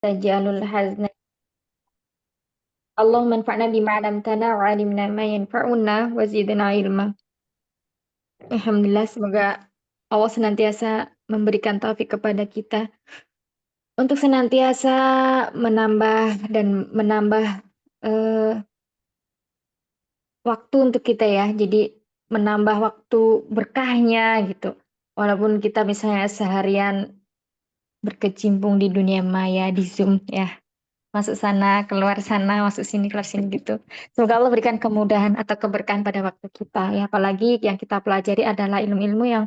Tajalul hazna. Allahumma anfa'na bima 'allamtana wa 'allimna ma yanfa'una wa zidna ilma. Alhamdulillah, semoga Allah senantiasa memberikan taufik kepada kita untuk senantiasa menambah dan menambah eh, waktu untuk kita ya. Jadi menambah waktu berkahnya gitu. Walaupun kita misalnya seharian berkecimpung di dunia maya, di Zoom ya. Masuk sana, keluar sana, masuk sini, keluar sini gitu. Semoga Allah berikan kemudahan atau keberkahan pada waktu kita ya. Apalagi yang kita pelajari adalah ilmu-ilmu yang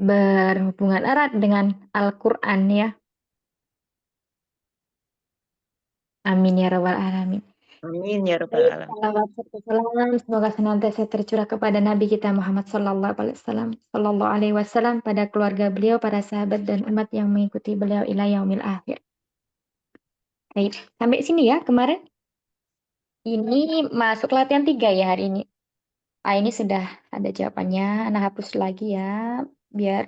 berhubungan erat dengan Al-Quran ya. Amin ya rabbal alamin. Amin ya rabbal Baik, alamin. salawat serta salam semoga senantiasa tercurah kepada Nabi kita Muhammad Sallallahu Alaihi Wasallam, pada keluarga beliau, para sahabat dan umat yang mengikuti beliau ila yaumil akhir. Baik, sampai sini ya kemarin. Ini masuk latihan 3 ya hari ini. Ini sudah ada jawabannya. Nah, hapus lagi ya, biar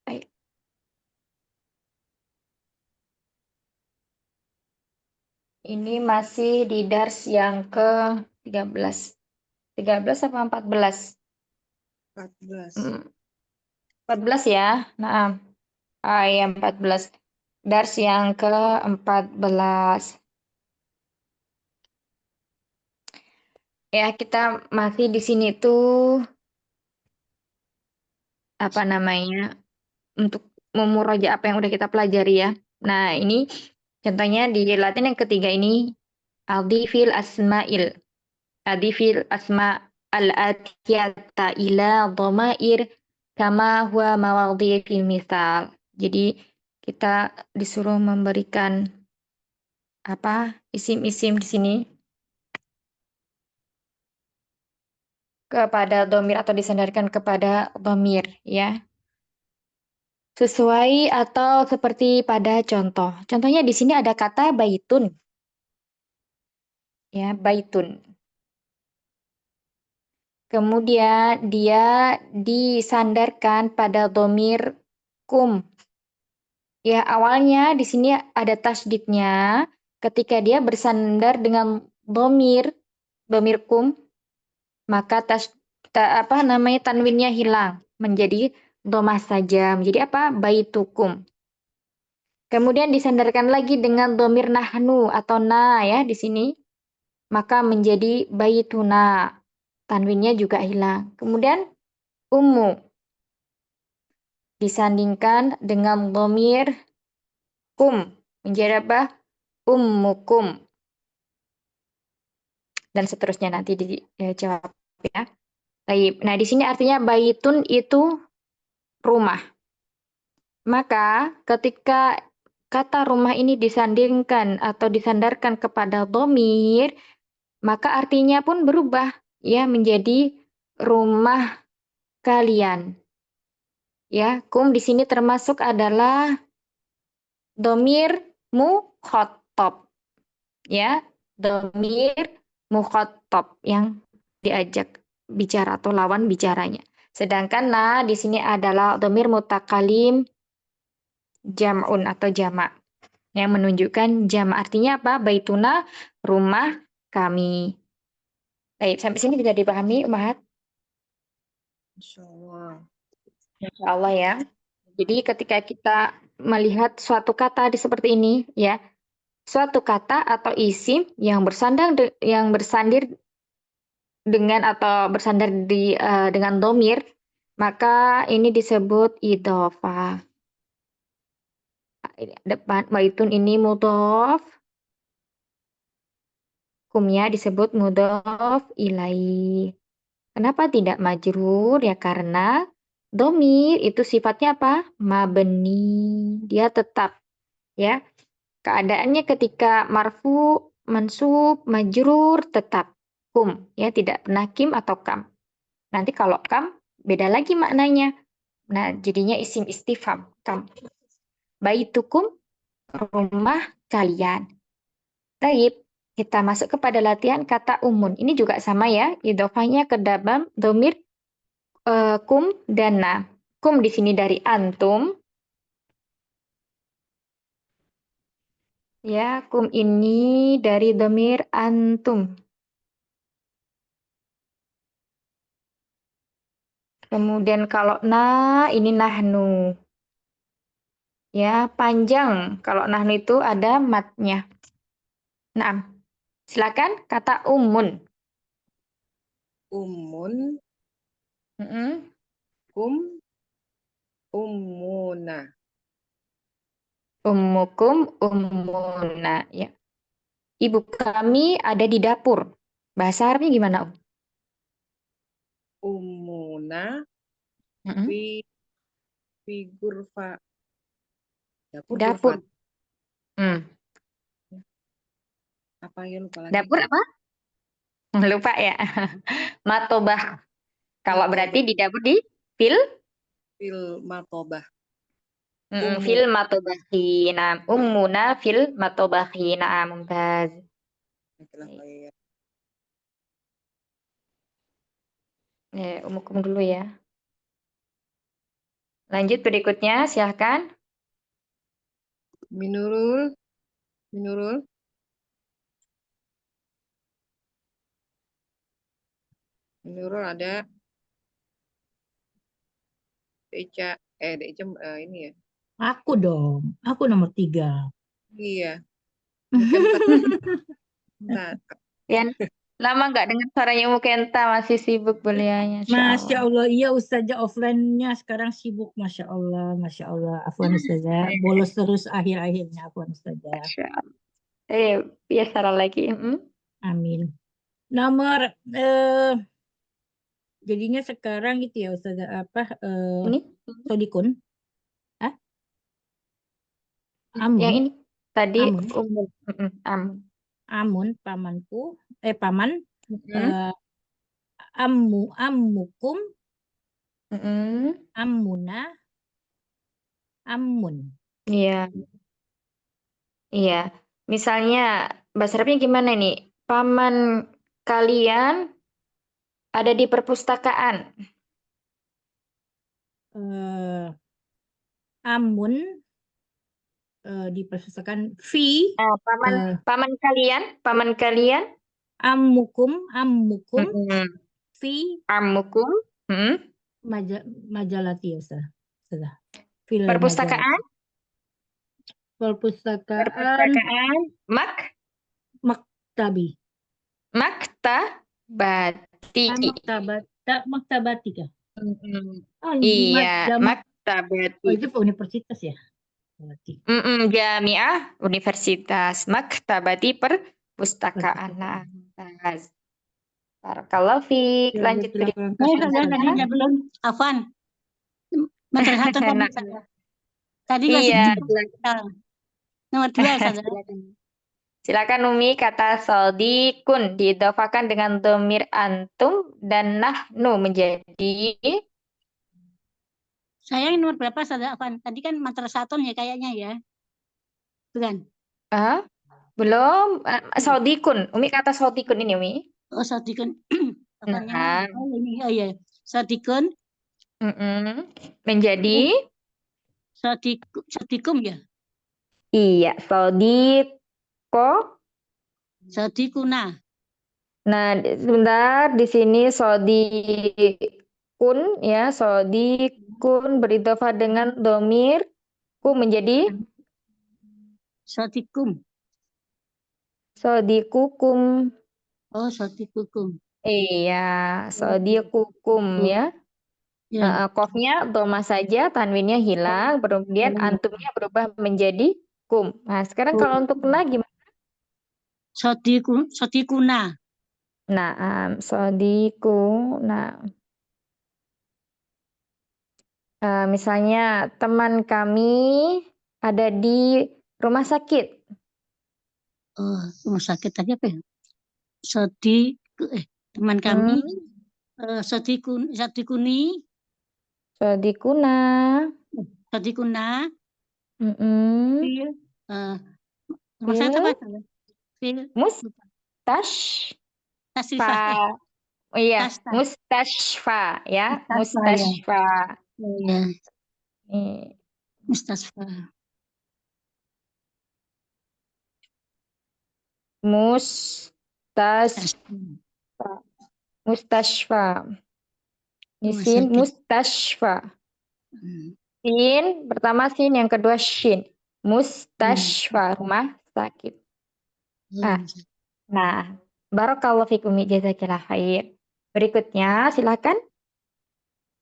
baik. Ini masih di dars yang ke 13. 13 apa 14? 14. 14 ya. Nah, ya 14. Dars yang ke-14. Ya, kita masih di sini tuh apa namanya? Untuk memurojaah apa yang udah kita pelajari ya. Nah, ini contohnya di latihan yang ketiga ini, Adifil Asma'il. Adifil Asma al-atiyata ila dhamair kama huwa mawadhi fil misal. Jadi kita disuruh memberikan apa isim-isim di sini kepada dhamir atau disandarkan kepada dhamir ya. Sesuai atau seperti pada contoh. Contohnya di sini ada kata baitun. Ya, baitun. Kemudian dia disandarkan pada dhamir kum. Ya, awalnya di sini ada tasdidnya. Ketika dia bersandar dengan dhamir kum, maka tanwinnya hilang menjadi dhamah saja. Menjadi apa? Baitukum. Kemudian disandarkan lagi dengan dhamir nahnu atau na ya di sini, maka menjadi baituna. Tanwinnya juga hilang. Kemudian ummu disandingkan dengan dhamir kum menjadi apa? Ummukum. Dan seterusnya nanti dijawab ya. Baik. Nah, di sini artinya baitun itu rumah. Maka ketika kata rumah ini disandingkan atau disandarkan kepada dhamir, maka artinya pun berubah ya menjadi rumah kalian. Ya, kum di sini termasuk adalah dhamir mukhatab. Ya, dhamir mukhatab yang diajak bicara atau lawan bicaranya. Sedangkan na di sini adalah dhamir mutakalim jam'un atau jama' yang menunjukkan jama' artinya apa? Baituna, rumah kami. Baik, sampai sini bisa dipahami, Umat? Insyaallah. Insyaallah ya. Jadi ketika kita melihat suatu kata seperti ini, ya, suatu kata atau isim yang bersandir dengan atau bersandar dengan domir, maka ini disebut idhofah. Depan baitun ini mudhof, kumnya disebut mudhof ilaih. Kenapa tidak majrur? Ya karena domir itu sifatnya apa? Mabni. Dia tetap ya. Keadaannya ketika marfu, mansub, majrur tetap kum ya, tidak pernah kim atau kam. Nanti kalau kam beda lagi maknanya. Nah, jadinya isim istifham kam. Baitukum, rumah kalian. Taib, kita masuk kepada latihan kata umun. Ini juga sama ya, idhofahnya ke dalam domir kum dan na. Kum di sini dari antum, Ya, kum ini dari dhamir antum. Kemudian kalau na, ini nahnu. Ya, panjang. Kalau nahnu itu ada matnya. Nah, silakan kata umun. Umun, Mm-mm. kum, umuna. Ummukum ummuna. Ya. Ibu kami ada di dapur. Bahasa Arabnya gimana, Om? Umuna, Mm-mm. gurfa. Dapur Dapur. gurfat. Hmm. Apa ya, lupa lagi. Dapur apa? Lupa ya. Matobah. Kalau berarti Matobah, di dapur di fil fil matobah. fil Umu, matobahi. Nah, ummuna fil matobahi. Nah, mumtaz. ya. Umukum dulu ya. Lanjut berikutnya, silahkan. Minurul, minurul, minurul ada Deca, Deca ini ya. Aku dong. Aku nomor 3. Iya, Mukenta. Bentar. Iya. Yan, lama nggak dengar suaranya Mukenta, masih sibuk beliaunya, Insya Masya Allah. Allah, iya Ustazah offline-nya sekarang sibuk. Masya Allah, Masya Allah. Afwan Ustazah, bolos terus akhir-akhirnya. Afwan Ustazah. Masya Allah. Biasa lagi. Amin. Nomor, eh, jadinya sekarang gitu ya Ustazah, apa, Ini, Sodikun, ah, yang Amun, ini. Tadi Amun, umum. Amun. Amun, pamanku, paman, Mm-mm. eh, ammukum, Mm-mm. ammuna, ammun. Iya, iya. Misalnya, bahasa Arabnya gimana nih? Paman kalian ada di perpustakaan. Eh, Amun, di perpustakaan Paman, eh, paman kalian. ammukum Mm-mm. fi Amukum. Mm-mm. majalati ya sudah fil Perpustakaan. majalati perpustakaan Perpustakaan. maktabi Maktabati. maktabati kah? Mm-mm. Oh, di Iya, jamak. maktabati. Oh, itu universitas ya berarti Jamiah Universitas Maktabati Perpustakaan. Nah, perpustakaan. barakallahu fiik. Ya, Lanjut silakan berikutnya. kasih Saya tadi Ustazah. dia belum Afan. Menteri satu tadi Nah, saya. Tadi masih iya, digital. Nomor 2 saya. silakan. Silakan Umi, kata sodikun diidofakan dengan domir antum dan nahnu menjadi Saya yang nomor berapa saya Afan? Tadi kan madrasatun ya kayaknya ya. Bukan? ah, belum sodikun. Umi kata sodikun ini Umi. Oh, sadikun. Afan yang mana? Nah, Oh, ini. Oh iya. Sadikun. menjadi Sadikum ya. iya sodiko. Sadikuna. Nah, sebentar di sini sodikun ya sodikun beridofah dengan domir ku menjadi Sadikum. sodikukum. Oh, sadikukum. Iya, sodikukum ya. Ya. Qafnya dhamma saja, tanwinnya hilang, kemudian antumnya berubah menjadi kum. Nah, sekarang kalau untuk na gimana? Sadikuna. Nah, sodiku. Nah, misalnya teman kami ada di rumah sakit. Oh, rumah sakit tadi apa ya? Sadik teman kami sadikuni Sodikuna. sadikuna Mm-mm. fil rumah sakit apa? Fil Fil mustashfa. tasifah Oh iya, tasta mustashfa ya, tasta ya. mustashfa. Ya, Nih. mustasfa. Mustashfa. Mustashfa. Ini Rumah sin, sakit. mustashfa. Hmm. Sin, pertama sin, yang kedua shin. Hmm. Mustashfa, rumah sakit. Ah, Rumah sakit. nah, barakallahu fikum, jazakillah khair. Berikutnya, silakan.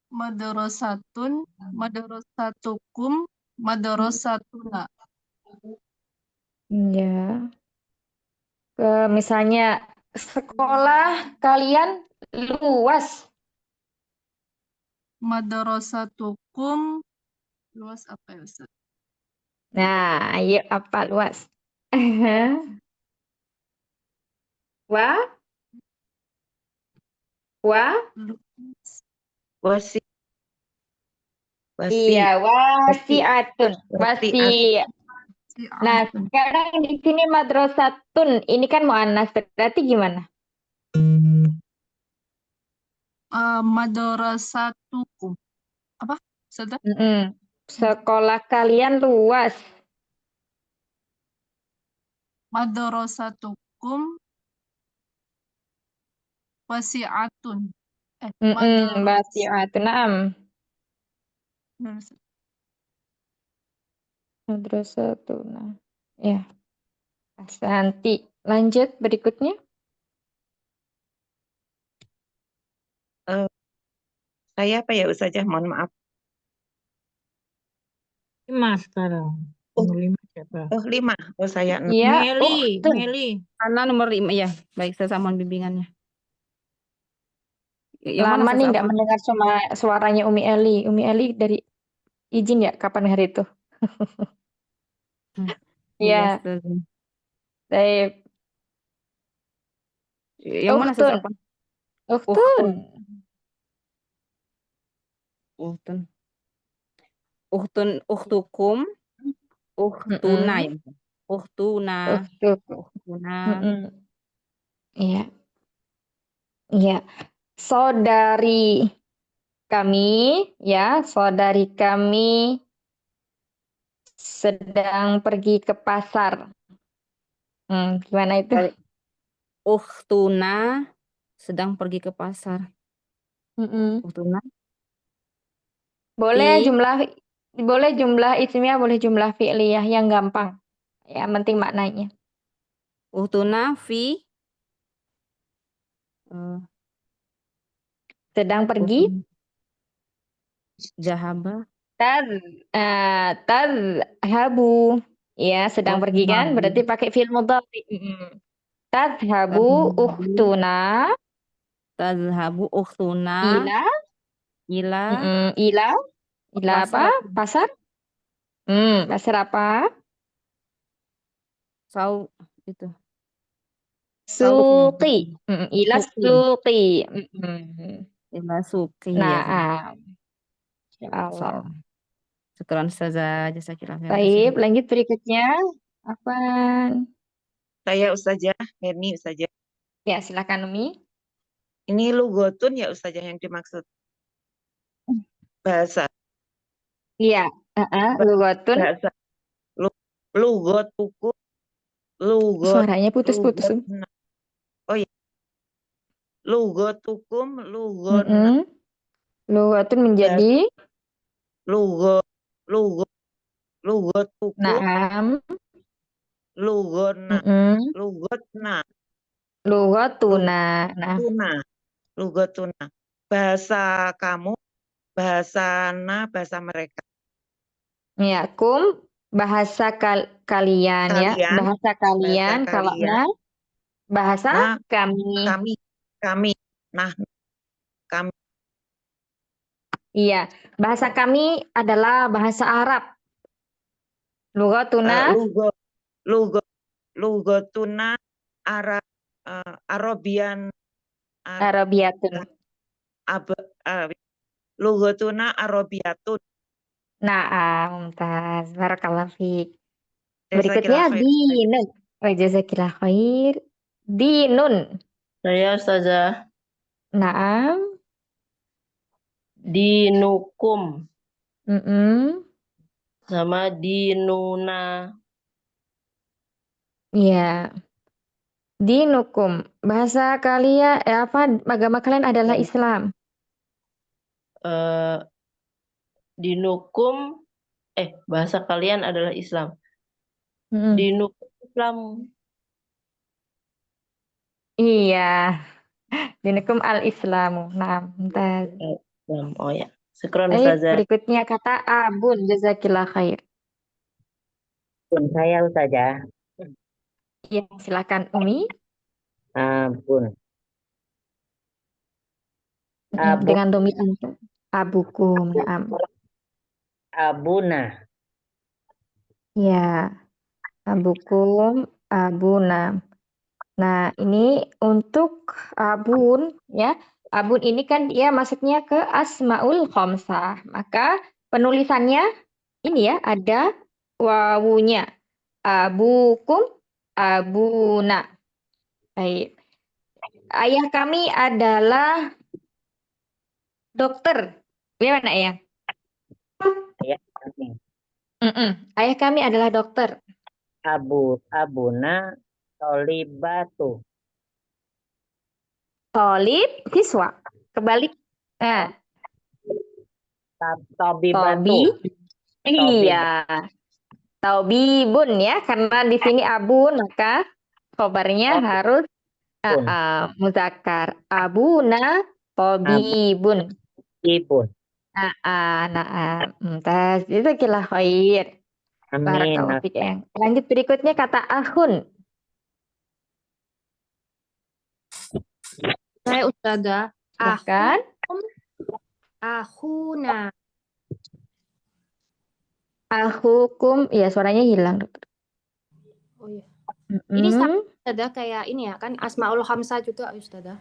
Madrasatun, madrasatukum, madrasatuna. Ya. Misalnya, sekolah kalian luas. Madrasatukum, luas apa ya Ustaz? Nah, ayo apa luas? Wah, wah, Luas. Wasi, iya, wasi, wasiatun. wasi, Nah, Si'atun. sekarang di sini madrasatun. Ini kan muannas, berarti gimana? Madrasatukum. Apa? Ustaz? Sekolah kalian luas. Madrasatukum wasi'atun. Madrasatun. Wasiatun. Naam. Madrasatun. Nah, ya. Nanti lanjut berikutnya. saya apa ya Ustazah? Mohon maaf. 5 sekarang. Oh. Nomor 5 siapa? Oh, 5. Oh, saya 6. Ya, Meli, ukhtun. Meli. Ana nomor 5 ya. Baik, saya mohon bimbingannya. Yang mana Lama nih Ustaz nggak Afwan? mendengar suaranya Umi Eli. Umi Eli dari izin ya kapan hari itu? Iya, Ya, Ustaz. baik. Yang mana Ustaz Ukhtun. Afwan? Ukhtun. Uhtun. Uhtun, uhtukum, uhtuna ya. Uhtuna, Ukhtun. uhtuna. Iya. Iya. Saudari kami, ya, saudari kami sedang pergi ke pasar. Gimana itu? Uhtuna sedang pergi ke pasar. Uhtuna. Boleh Fi. jumlah ismiyah, boleh jumlah fi'liyah yang gampang. Ya, penting maknanya. Uhtuna fi. Sedang pergi. Jahaba. Tadhabu. Ya, sedang pergi kan? Berarti pakai fi'il mudhari. Tadhabu ukhtuna Tadhabu ukhtuna ila ila ila apa? pasar. Pasar? Pasar apa? Sau itu. Suqi. Ila Suqi. suqi. Ila suqi ya. Nah, insyaallah. Syukran Ustazah, jasakillah khair. Baik, lanjut berikutnya. Apaan? Saya Ustazah, Herni Ustazah. Ya, silakan Umi. Ini lugotun ya Ustazah yang dimaksud. Bahasa. Iya, lugotun. Bahasa. Lugotuku. Lugot. Suaranya putus-putus. Lugot. Oh iya. Lugotukum. Lugot. Lugotun menjadi Lugot. Lugotukum. naam. Lugotna. Lugotna. Lugotuna. Nah, Lugotuna. Bahasa kamu, bahasa mereka. ya, bahasa kalian ya. Bahasa kalian. Kalau bahasa kami. Kami. Nah, kami. Iya, bahasa kami adalah bahasa Arab. Lugotuna. Lugotuna Arabian. Arabiatun. Lugotuna Arabiatun. Nah, mumtaz. Barakallahu fiik. Jazakillah Berikutnya khair. dinun. Jazakillah khair. Dinun. Saya Ustazah. Naam. Dinukum sama dinuna. Ya. Dinukum. Bahasa kalian, agama kalian adalah Islam. Eh, dinukum, bahasa kalian adalah Islam. Mm-mm. Dinukum Islam. Iya. Dinukum al-Islamu. Nah, bentar. Islam. Oh ya. Syukran Baik, Ustazah. berikutnya kata abun. Jazakillah khair. Bun saya Ustazah. Ya, silakan Umi. Bun. Abun. Dengan domir antum. Abukum. Naam. Abuna. Ya, abukum, abuna. Nah, ini untuk abun ya. Abun ini kan dia masuknya ke asmaul khamsah. Maka penulisannya ini ya ada wawunya. Abukum, abuna. Baik. Ayah kami adalah dokter. Gimana ya? Ya. Ayah kami adalah dokter. Abuna tolibatu. Tolib, siswa. Kebalik. Nah, Tobibatu. iya. Taubibun ya, karena di sini abun, maka khobarnya harus muzakkar. Abuna tabibun. Ibun. Mumtaz. Jazakillah khair. Amin. Barakallahu fik, Eyang. Lanjut berikutnya kata ahun. Saya Ustazah. Silakan. Ahuna. Ahukum, ya suaranya hilang, dokter. Oh iya. Ini sama Ustazah kayak ini ya kan Asmaul Khamsah juga Ustazah.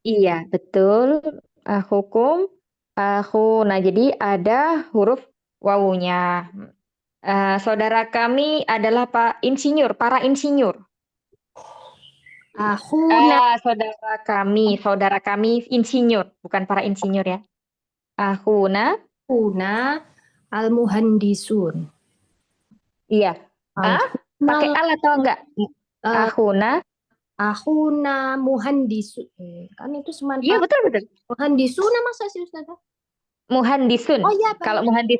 Iya, betul. Ahukum, ahuna. Jadi ada huruf wawunya. Saudara kami adalah para insinyur. Ahuna. Saudara kami insinyur, bukan para insinyur ya. Ahuna, al-muhandisun. iya. Pakai al atau enggak? Ahuna muhandisun. Kan itu seman. Iya, betul. Muhandisuna masa sih Ustazah? Muhandisun. Oh iya, Kalau muhandis,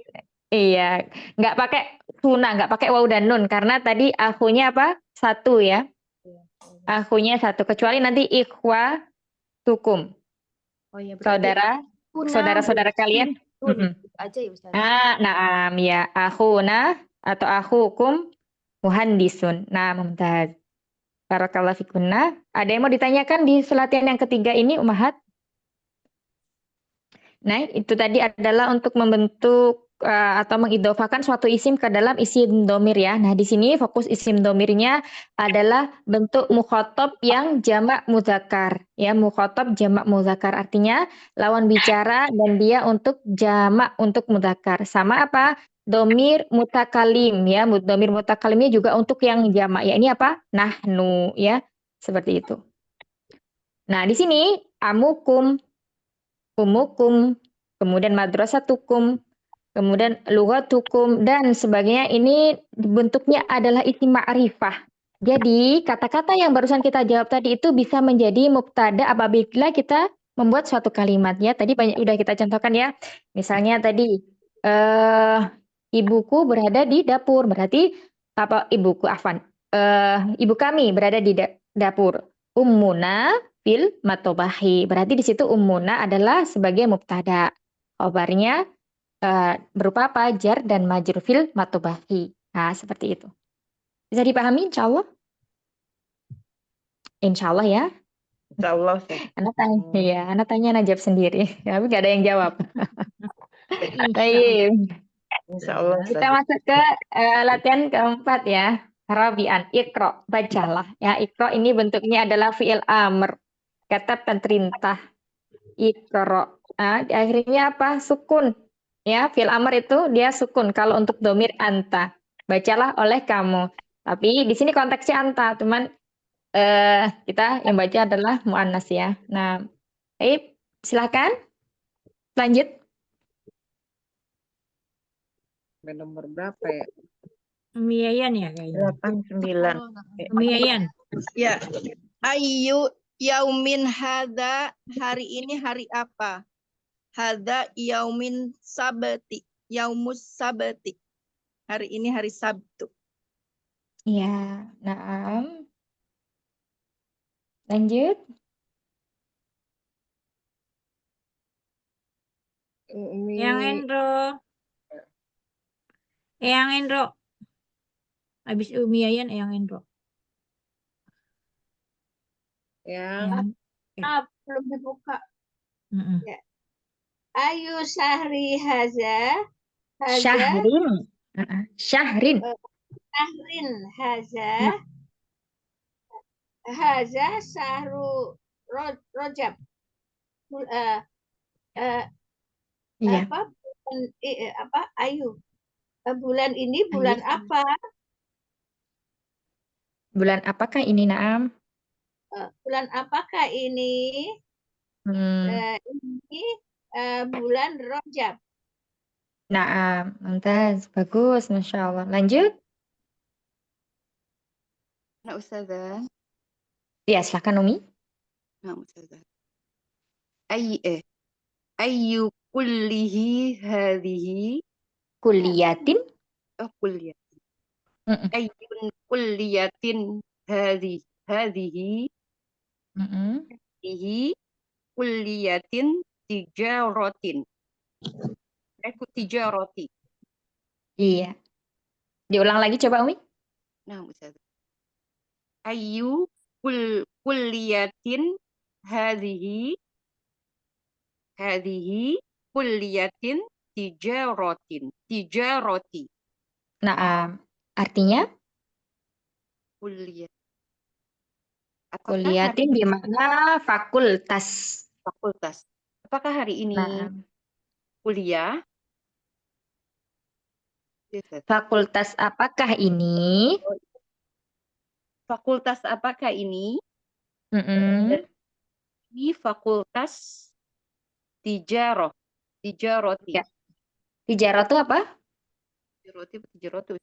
iya, nggak pakai suna, nggak pakai waw dan nun, karena tadi ahunya apa? Satu ya. Ahunya satu, kecuali nanti ikhwa tukum. Oh iya, berarti Saudara-saudara kalian. aja ya Ustazah. Naam ya, akhuna atau akhukum muhandisun. Nah, mumtaz. Barakallahu fikunna. Ada yang mau ditanyakan di latihan yang ketiga ini, Ummahat? Nah, itu tadi adalah untuk membentuk atau mengidofakan suatu isim ke dalam isim domir ya. Nah, di sini fokus isim domirnya adalah bentuk mukhotob yang jamak muzakkar. Ya, mukhotob jamak muzakkar artinya lawan bicara dan dia untuk jamak untuk muzakkar. Sama apa? Domir mutakalim ya. Domir mutakalimnya juga untuk yang jamak. Ya, ini apa? Nahnu ya. Seperti itu. Nah, di sini amukum, umukum, kemudian madrasatukum, kemudian lughatukum, dan sebagainya. Ini bentuknya adalah isim ma'rifah. Jadi, kata-kata yang barusan kita jawab tadi itu bisa menjadi mubtada apabila kita membuat suatu kalimat. Ya, tadi banyak udah kita contohkan ya. Misalnya tadi, ibuku berada di dapur. Berarti, ibu kami berada di dapur. Ummuna fil matobahi. Berarti di situ ummuna adalah sebagai mubtada. Khobarnya berupa apa? Jar dan majrur fil matobahi. Nah, seperti itu. Bisa dipahami insya Allah? Insya Allah ya. Insya Allah. Anak tanya najab sendiri. Tapi nggak ada yang jawab. Baik. Insya Allah. Kita masuk ke latihan keempat ya. Rabian, ikro, bacalah. Ya, ikro ini bentuknya adalah fi'il amr. Kata perintah. Ikro. Nah, di akhirnya apa? Sukun. Ya, fi'il amr itu dia sukun. Kalau untuk domir anta. Bacalah oleh kamu. Tapi di sini konteksnya anta. Cuman kita yang baca adalah mu'annas ya. Nah, baik. Silakan. Lanjut. Nomor berapa ya? Umi Yayan ya kayaknya. 8, 9. Umi Yayan. Ya. Ayu yaumin hada, hari ini hari apa? Hada yaumin sabati, yaumus sabati. Hari ini hari Sabtu. Ya, naam. Lanjut. Yang Umi Endro. Yang Endro. Habis Umi Yayan, yang Endro. yang Yang, Belum dibuka. mm-mm. Ya. Ayu syahri haza, Syahrin. Syahrin. syahrin haza, haza syahru rojab. Iya. Apa Ayu? Bulan ini bulan Ayu. apa? Bulan apakah ini, Naam? Bulan apakah ini? Ini bulan Rajab. Naam. Mantap. Bagus. Masya Allah. Lanjut. Nah, Ustazah. Ya, silakan Umi. Nah, Ustazah. Ayyu kullihi hadhihi. Kuliyatin. Oh, kulliyah. Mm-mm. Ayyun kulliyatin hadhihi. Hadhihi kulliyatin tijaratin. Tijarati. Iya. Diulang lagi coba Umi. Nah, Ustazah. Ayyu kulliyatin hadhihi kulliyatin tijarati. Naam. Artinya Kuliah. kuliyatin bimana fakultas. Fakultas. Apakah hari ini Naam. kuliah? Fakultas apakah ini? Fakultas apakah ini? Mm-mm. Ini fakultas tijaroti. Ya. Tijarah itu apa? Tijaroti.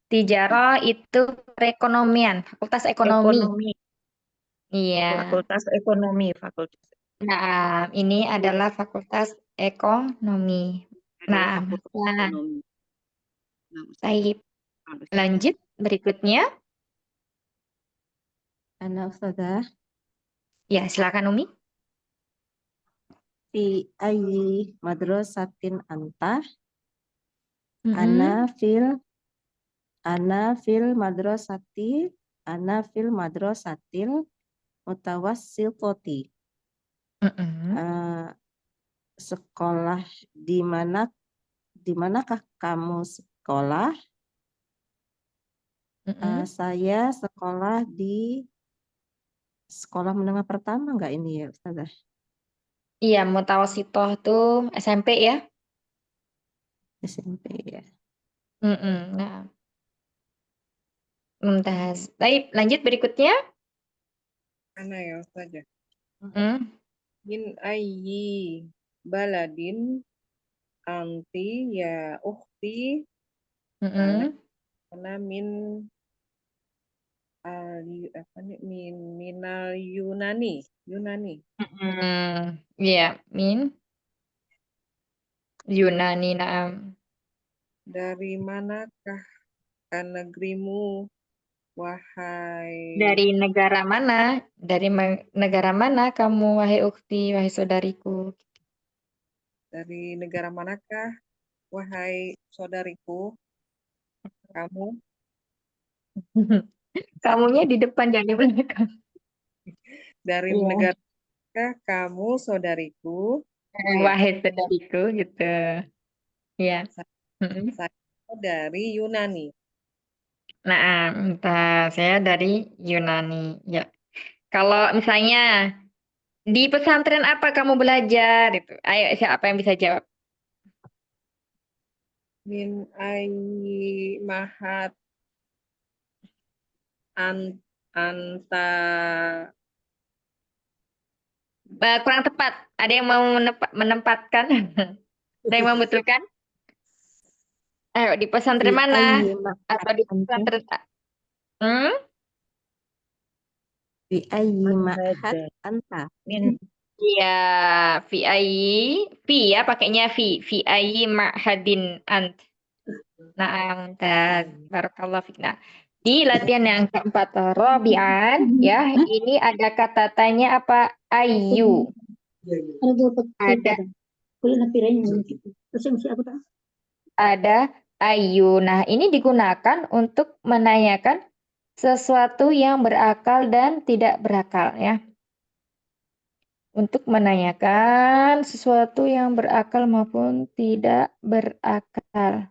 Tijarah itu perekonomian, fakultas ekonomi. Ekonomi. Iya. Fakultas ekonomi. Fakultas. Nah, ini adalah fakultas ekonomi. Nah, Ekonomi. baik. Lanjut berikutnya. Ana Ustazah, Ya, silakan Umi. fi ayyi madrasatin anta? Mm-mm. Ana fil madrasatil mutawassitoti. Sekolah di manakah kamu sekolah? Saya sekolah di sekolah menengah pertama enggak ini ya Ustazah? Iya, mutawasitoh tuh SMP ya. SMP ya. Nah, mumtaz. Baik, lanjut berikutnya. mana ya Ustazah? Mm-mm. Min ayyi baladin anti ya ukhti. Mm-mm. Karena minal Yunani. Iya, min Yunani, naam. Dari manakah negerimu, wahai Dari negara mana? Negara mana kamu, wahai ukti, wahai saudariku? dari negara manakah, wahai saudariku, kamu? Kamunya di depan, jangan di belakang. Dari Iya. negara manakah kamu, saudariku? Wahai saudariku, gitu. Iya. Saya dari Yunani. Nah, entah, saya dari Yunani. Ya. Kalau misalnya di pesantren apa kamu belajar? Itu. Ayo, siapa yang bisa jawab? Min ayyi mahat anta. Kurang tepat. Ada yang mau menempatkan? Ada yang mau membetulkan? Ayo, di pesantren mana? Atau di pesantren? Fi ayyi ma'had Mahada. anta. Min Iya, fi fi ya pakainya fi ayyi ma'hadin ant. Nah, dan barakallahu fik. Nah, di latihan yang keempat Rabi'an ya, ini ada kata tanya apa? Ayu. Ada ada ayu. Nah, ini digunakan untuk menanyakan sesuatu yang berakal dan tidak berakal ya. Untuk menanyakan sesuatu yang berakal maupun tidak berakal.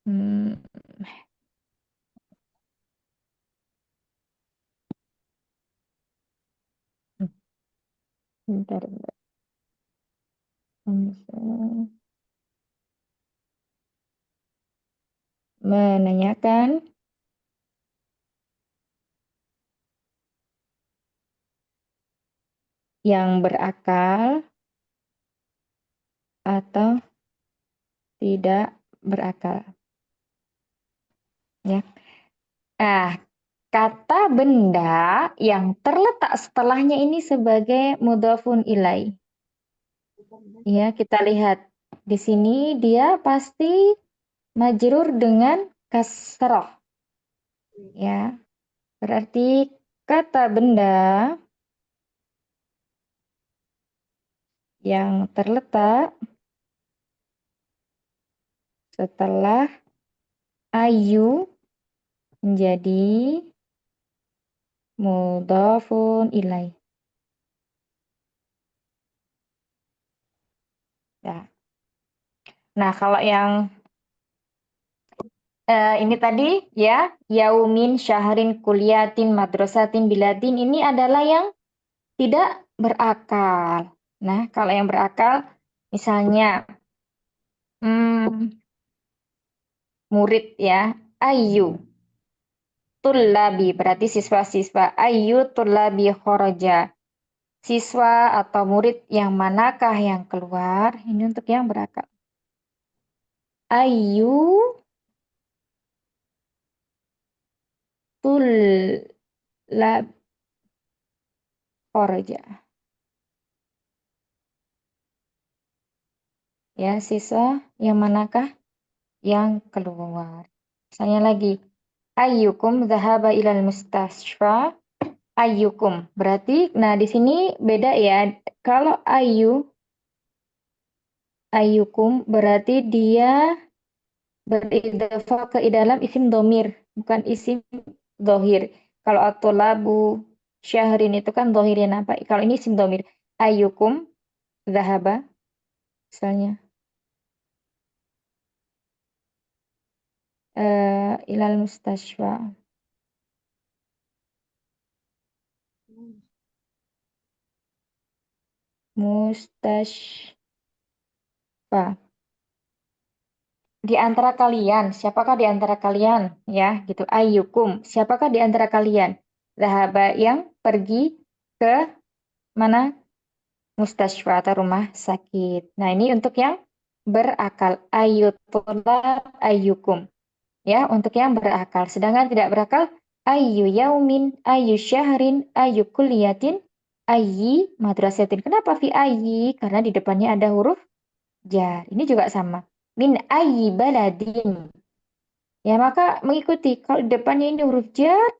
Hmm. Bentar, bentar. Menanyakan yang berakal atau tidak berakal. Ya. Nah, kata benda yang terletak setelahnya ini sebagai mudhafun ilai. Ya, kita lihat di sini dia pasti majrur dengan kasroh. Ya, berarti kata benda yang terletak setelah ayu menjadi mudhafun ilai. Ya. Nah, kalau yang ini tadi ya, yaumin, syahrin, kuliatin, madrasatin, biladin, ini adalah yang tidak berakal. Nah, kalau yang berakal, misalnya murid ya, ayu, tullabi, berarti siswa-siswa, ayu, tullabi, khoroja. Siswa atau murid yang manakah yang keluar, ini untuk yang berakal. Ayu, tullab, khoroja. Ya, siswa yang manakah yang keluar. Misalnya lagi, ayyukum dhahaba ilal mustashfa, ayyukum. Berarti, nah di sini beda ya. Kalau ayyukum berarti dia beridhafah ke dalam isim domir, bukan isim dohir. Kalau at-tulabu syahrin itu kan dohirnya apa? Kalau ini isim domir. Ayyukum dhahaba, misalnya. Ilal mustashfa. Mustashfa. Di antara kalian, siapakah di antara kalian? Ya, gitu. Ayyukum, siapakah di antara kalian? Zahaba yang pergi ke mana? Mustashfa atau rumah sakit. Nah, ini untuk yang berakal. Ayyutulab ayyukum. Ya, untuk yang berakal. Sedangkan tidak berakal, ayyu yaumin, ayyu syahrin, ayyu kuliyatin, ayyi madrasatin. Kenapa fi ayyi? Karena di depannya ada huruf jar. Ini juga sama. Min ayyi baladin. Ya, maka mengikuti. Kalau di depannya ini huruf jar,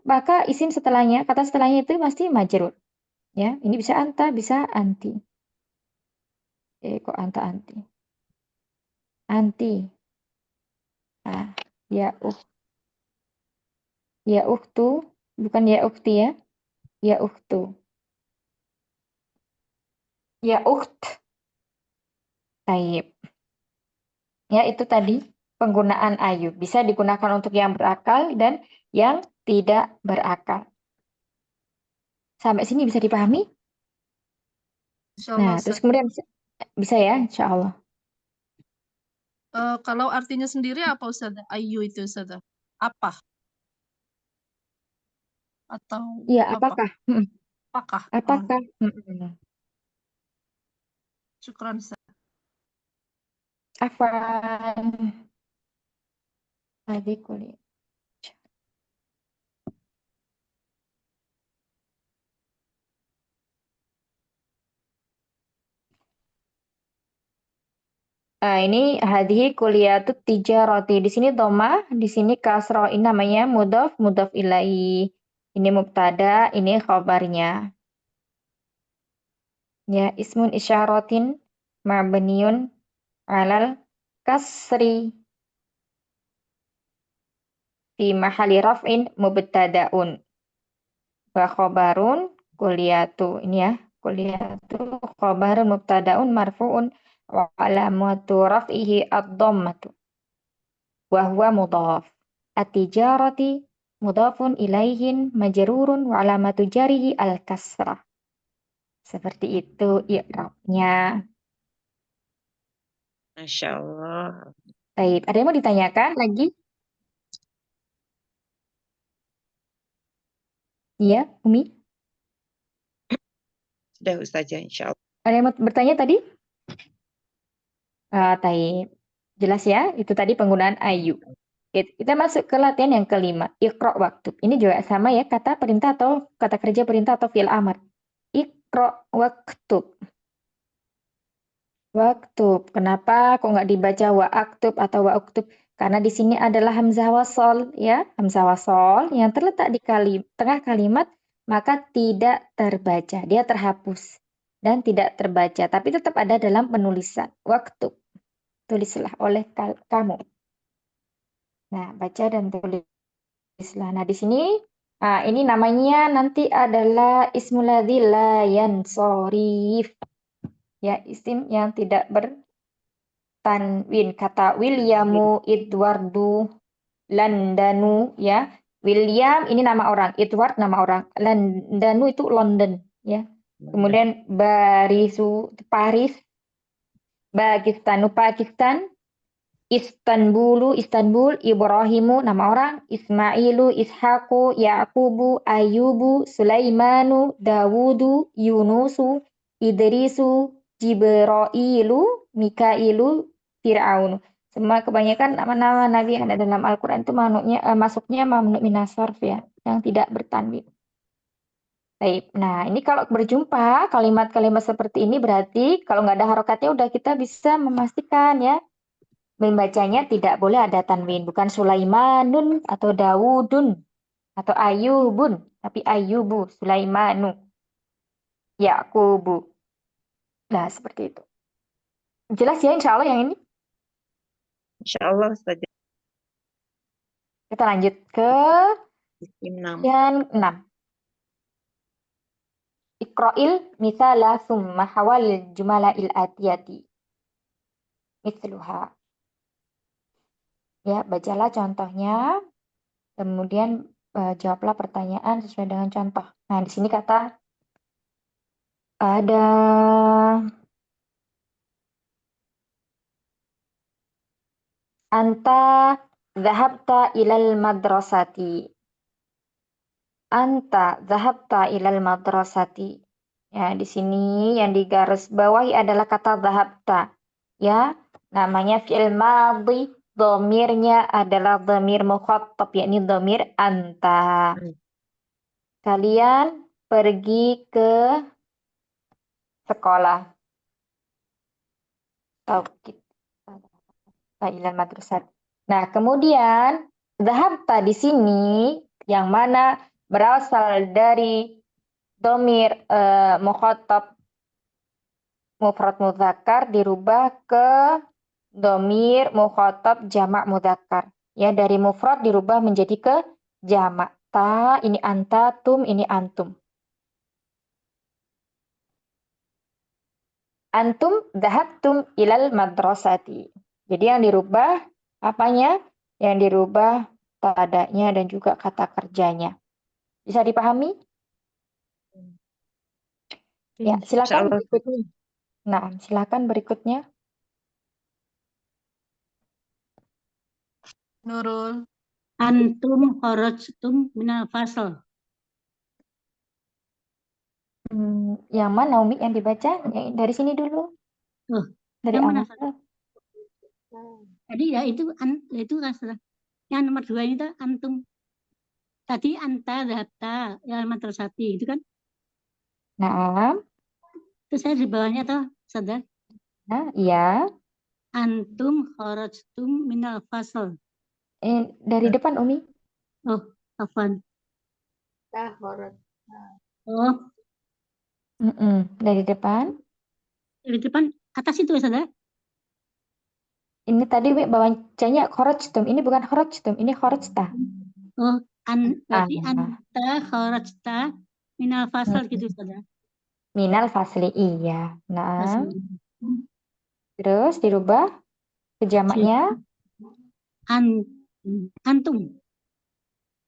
maka isim setelahnya, kata setelahnya itu pasti majrur. Ya, ini bisa anta, bisa anti. Kok anta anti? Anti. Ah, ya ya ukhtu, bukan ya ukhti ya. Ya ukhtu. Ya ukht. Taib. Ya, itu tadi penggunaan ayu. Bisa digunakan untuk yang berakal dan yang tidak berakal. Sampai sini bisa dipahami? Insyaallah, Nah, terus Ustaz. kemudian bisa ya, insya Allah. Kalau artinya sendiri apa Ustaz? Ayu itu Ustaz? Apa? Atau Iya, apa? apakah? Apakah? Apakah? Syukran Ustaz. Afan. Adik kuliah. Ini hadhihi kulliyatut tijarati. Di sini dhamma, di sini kasroh. Ini namanya mudhaf ilaih. Ini mubtada, ini khabarnya. Ya, ismun isyaratin mabniun alal kasri fi mahali raf'in mubtada'un wa khabarun kulliyatu. Ini ya, kulliyatu khabarun mubtada'un marfu'un wa alamatu raf'ihi ad-dhammatu wa huwa mudhaf. At-tijarati mudhafun ilaihin majrurun wa alamatu jarihi al-kasrah. Seperti itu i'rabnya. Masya Allah. Baik, ada yang mau ditanyakan lagi? Iya, Umi? Sudah Ustazah, insya Allah. Ada yang mau bertanya tadi? Taib. Jelas ya, itu tadi penggunaan ayu. Kita masuk ke latihan yang kelima. Iqra waktub. Ini juga sama ya, kata perintah atau kata kerja perintah atau fi'il amar. Iqra waktub. Waktub. Kenapa kok nggak dibaca wa'aktub atau wa'uktub? Karena di sini adalah hamzah wasol, ya. Hamzah wasol yang terletak di tengah kalimat, maka tidak terbaca. Dia terhapus dan tidak terbaca. Tapi tetap ada dalam penulisan. Waktub. Tulislah oleh kamu. Nah, baca dan tulislah. Nah, di sini ini namanya nanti adalah ismul ladzi la yansorif. Ya, isim yang tidak bertanwin. Kata Williamu, Edwardu, Landanu, ya. William ini nama orang, Edward nama orang, Landanu itu London, ya. Kemudian Barisu Paris, Pakistanu Pakistan, Istanbul, Ibrahimu nama orang, Ismailu, Ishaqu, Yaqubu, Ayubu, Sulaimanu, Dawudu, Yunusu, Idrisu, Jibrailu, Mikailu, Fir'aun. Semua kebanyakan nama-nama nabi yang ada dalam Al-Quran itu masuknya mamnu minas sarf ya, yang tidak bertanwin. Baik, nah ini kalau berjumpa kalimat-kalimat seperti ini berarti kalau nggak ada harokatnya udah kita bisa memastikan ya. Membacanya tidak boleh ada tanwin, bukan Sulaimanun atau Dawudun atau Ayubun, tapi Ayubu, Sulaimanu, Yaqubu. Nah, seperti itu. Jelas ya insya Allah yang ini? Insya Allah Ustazah. Kita lanjut ke yang 6. Iqra'il mithala summa hawal jumala'il atiyati. Mithluha. Ya, bacalah contohnya, kemudian jawablah pertanyaan sesuai dengan contoh. Nah, di sini kata ada anta dhahabta ilal madrasati. Anta dhahabta ilal madrasati. Ya, di sini yang digaris bawahi adalah kata dhahabta. Ya, namanya fi'il madhi, dhamirnya adalah dhamir mukhattab, yakni dhamir anta. Kalian pergi ke sekolah. Ilal madrasat. Nah, kemudian dhahabta di sini yang mana berasal dari dhamir mukhattab mufrad mudzakkar dirubah ke dhamir mukhattab jamak mudzakkar. Ya, dari mufrad dirubah menjadi ke jamak. Ta ini anta, tum ini antum. Antum dhahabtum ilal madrasati. Jadi yang dirubah apanya? Yang dirubah tadanya dan juga kata kerjanya. Bisa dipahami? Ya, silakan berikutnya. Nah, silakan berikutnya. Nurul. Antum kharajtum minal fasal. Yang mana Umi yang dibaca? Dari sini dulu. Dari Yang mana? awal. Tadi ya itu kan salah. Yang nomor 2 itu antum. Tadi anta data yang madrasati itu kan? Nah. Terus saya di bawahnya toh, sadar? Nah, iya. Antum kharajtum minal fasl. Dari depan, Umi. Oh, afwan. Tahorat. Oh, Dari depan. dari depan atas itu ya, Ustazah? Ini tadi Umi bacanya kharajtum. Ini bukan kharajtum, ini kharajta. Oh, berarti Ah. anta kharajta minal fasl gitu, Ustazah. Minal fasli, iya. Nah, Fasl. terus dirubah ke jamaknya. Antum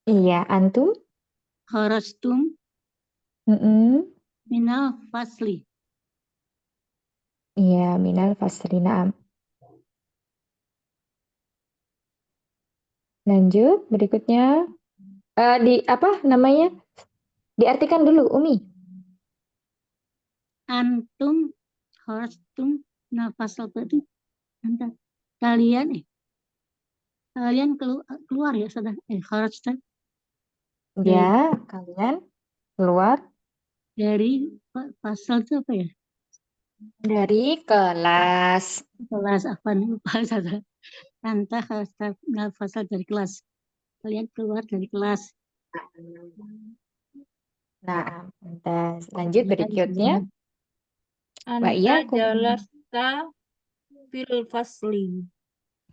Iya, antum. kharajtum minal fasli. Iya, minal fasli. Naam. Lanjut, berikutnya. Di apa namanya? Diartikan dulu, Umi. Antum kharajtum minal fasl, berarti anta kalian keluar ya, Ustazah? Kharajta Ya, kalian keluar dari fasal itu apa ya? dari kelas. Kelas apa nih? Lupa, Ustazah. Anta kharajta minal fasl, dari kelas. Kalian keluar dari kelas. Nah, lanjut berikutnya. Mbak Iya, Anta jalasta fil fasli.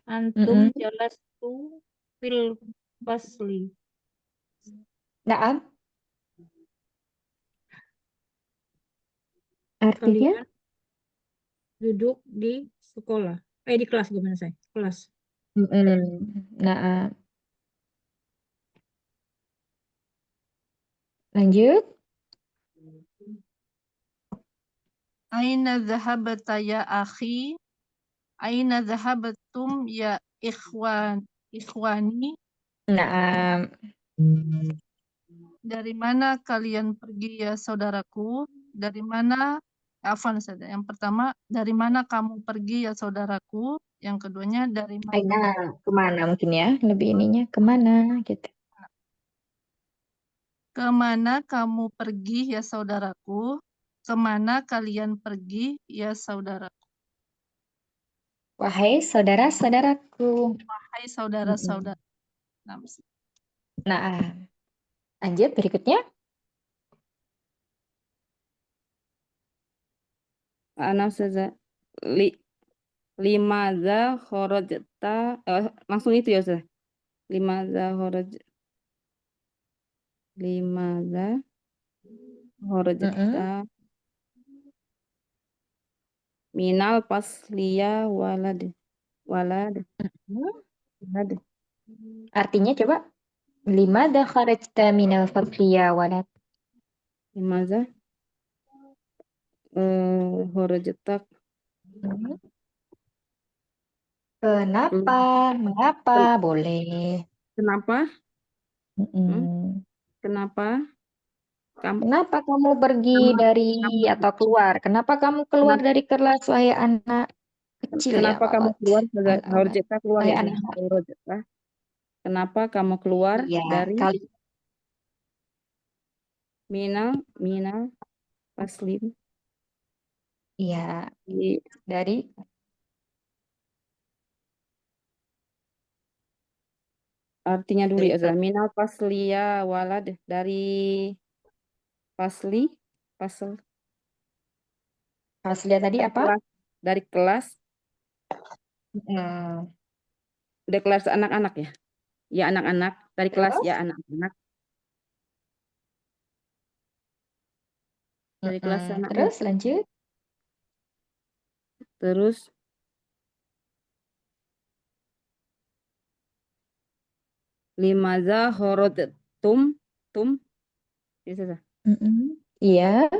Antum jalastu fil fasli. Naam. Artinya? Kalian duduk di sekolah. Di kelas, gimana saya? Kelas. Naam. Lanjut. Aina dhahabta ya akhi? Aina dhahabtum ya ikhwani? Naam. Dari mana kalian pergi ya saudaraku? Dari mana? Afwan, Ustazah. Yang pertama, dari mana kamu pergi ya saudaraku? Yang keduanya, dari mana? Aina, kemana mungkin ya? Lebih ininya, kemana gitu. Kemana kamu pergi ya saudaraku? Kemana kalian pergi ya saudaraku? Wahai saudara-saudaraku. Wahai saudara-saudara. Nah, lanjut berikutnya. Ana Ustazah. Limadza kharajta, langsung itu ya Ustazah. Limadza kharajta minal fasliya walad. Artinya coba. Limadza kharajta minal fasliya walad. Limadza kharajta. Kenapa? Mengapa? Boleh. Kenapa? Kenapa? Kenapa kamu pergi dari atau keluar? Kenapa kamu keluar dari kelas, wahai anak kecil ya, Kenapa kamu keluar? Kharajta keluar wahai ya. anak. Kenapa kamu keluar dari minal fasli? Iya, dari artinya dulu ya, minal fasliya walad, dari fasli, fasliya tadi apa? Dari kelas. Dari kelas anak-anak ya. Ya anak-anak, dari kelas ya anak-anak. Dari kelas anak-anak. Terus lanjut. Terus limadza kharajtum bisa. Iya.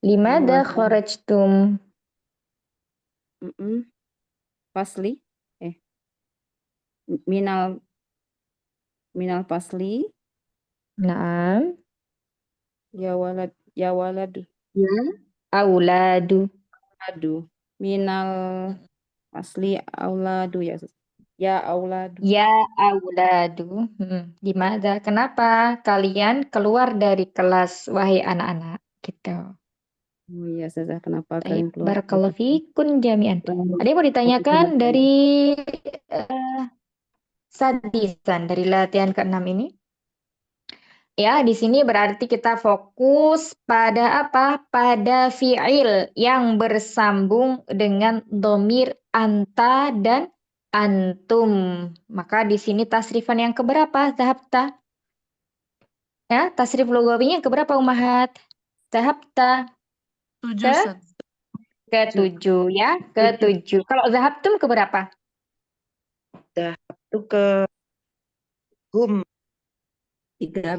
Limadza kharajtum fasli minal fasli. Naam. Ya walad. Ya, auladu. Minal fasli auladu ya. Ya auladu. Ya auladu. Gimana? Kenapa kalian keluar dari kelas, wahai anak-anak? Gitu. Oh iya, Ustazah, kenapa Baik, kalian keluar? barakallahu fikun jami'an. Ada yang mau ditanyakan dari Sadisan dari latihan ke-6 ini? Ya, di sini berarti kita fokus pada apa? Pada fi'il yang bersambung dengan domir anta dan antum. Maka di sini tasrifan yang keberapa? Zahabta. Ya, tasrif lugawinya yang keberapa, Umahat? Zahabta. 7, Ke? Ustaz. Ke-7 ya, ke-7. Kalau zahabtum keberapa? Itu ke hum 13.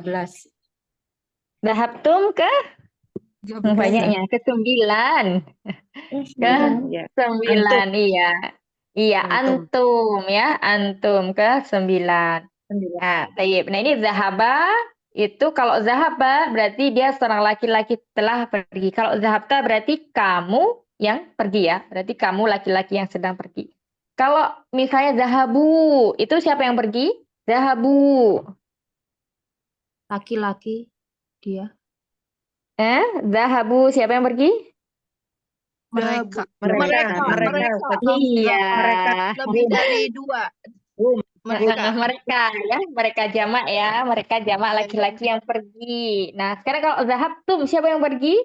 Zahabtum ke? 13. Banyaknya, ke-9. ya. Ke-9, iya. Iya, Antum. antum ya, antum ke-9. Nah, tayyib. Nah, ini zahaba itu kalau zahaba berarti dia seorang laki-laki telah pergi. Kalau zahabta berarti kamu yang pergi ya. Berarti kamu laki-laki yang sedang pergi. Kalau misalnya zahabu, itu siapa yang pergi? Zahabu. Laki-laki dia. Zahabu siapa yang pergi? Mereka. Mereka. Iya. Lebih dari 2. Mereka ya, mereka jamak ya, mereka jamak laki-laki yang pergi. Nah, sekarang kalau zahabtum siapa yang pergi?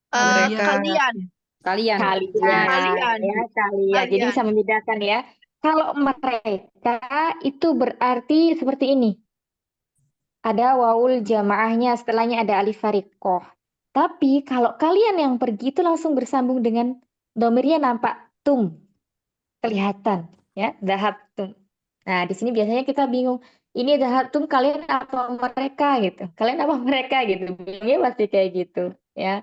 Kalian. Kalian. Kalian. Ya, kalian. Jadi bisa membedakan ya. Kalau mereka itu berarti seperti ini. Ada waul jamaahnya, setelahnya ada alif fariqoh. Tapi kalau kalian yang pergi itu langsung bersambung dengan domirnya nampak tum. Kelihatan ya, zahabtum. Nah, di sini biasanya kita bingung. Ini zahabtum kalian apa mereka gitu. Kalian apa mereka gitu. Bingungnya pasti kayak gitu ya.